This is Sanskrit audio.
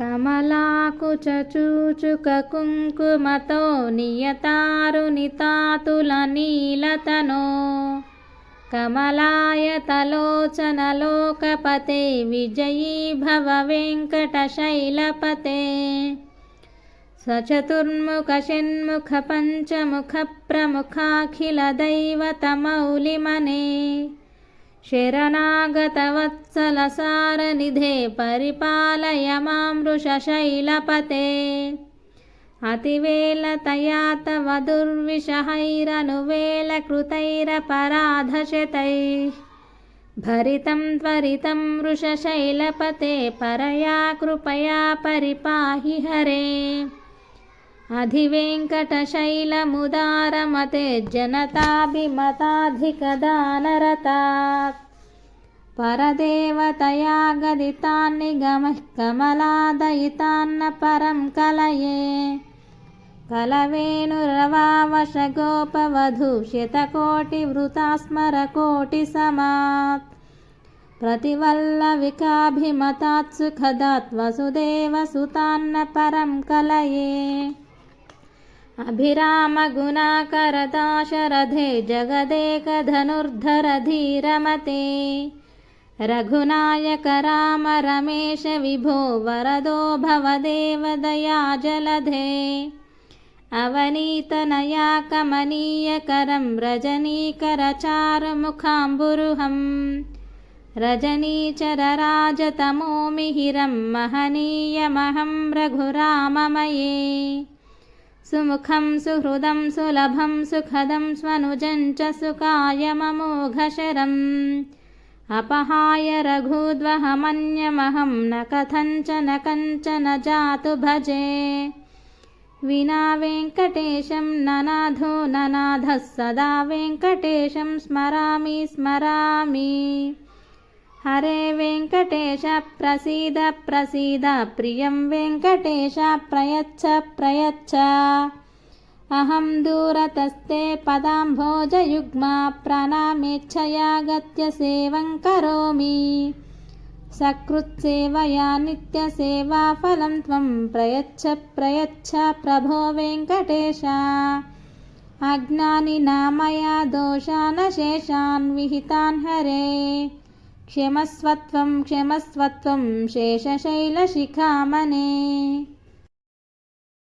कमलाकुचूचुककुङ्कुमतो नियतारुणितातुलनीलतनो कमलायतलोचनलोकपते विजयी भव वेङ्कटशैलपते सचतुर्मुखपञ्चमुखप्रमुखाखिलदैवतमौलिमने शरणागतवत्सलसारनिधे परिपालय मां वृषशैलपते अतिवेलतया तव दुर्विषहैरनुवेलकृतैरपराधशतैः भरितं त्वरितं वृषशैलपते परया कृपया परिपाहि हरे अधिवेङ्कटशैलमुदारमते जनताभिमताधिकदानरतात् परदेवतया गदितान्निगमः कमलादयितान्न परं कलये कलवेणुरवावशगोपवधूष्यतकोटिवृतास्मरकोटिसमात् प्रतिवल्लविकाभिमतात् सुखदात् वसुदेवसुतान्न परं कलये अभिरामगुणाकरदाशरथे जगदेकधनुर्धर धीरमते रघुनायक राम रमेश विभो वरदो भवदेव दयाजलधे अवनीतनया कमनीयकरं रजनीकरचारुमुखाम्बुरुहं रजनीचरराजतमो मिहिरं महनीयमहं रघुराममये सुमुखं सुहृदं सुलभं सुखदं स्वनुजं च सुकायममोघशरम् अपहाय रघुद्वहमन्यमहं न कथञ्चन कञ्चन जातु भजे विना वेङ्कटेशं ननाथो ननाथः सदा वेङ्कटेशं स्मरामि स्मरामि हरे वेङ्कटेश प्रसीद प्रसीद प्रियं वेङ्कटेश प्रयच्छ प्रयच्छ अहं दूरतस्ते पदाम्भोजयुग्मा प्रणामेच्छया गत्य सेवं करोमि सकृत्सेवया नित्यसेवाफलं त्वं प्रयच्छ प्रयच्छ प्रभो वेङ्कटेश अज्ञानिना मया दोषान् शेषान् विहितान् हरे क्षमस्वत्वं शेषशैलशिखामणे।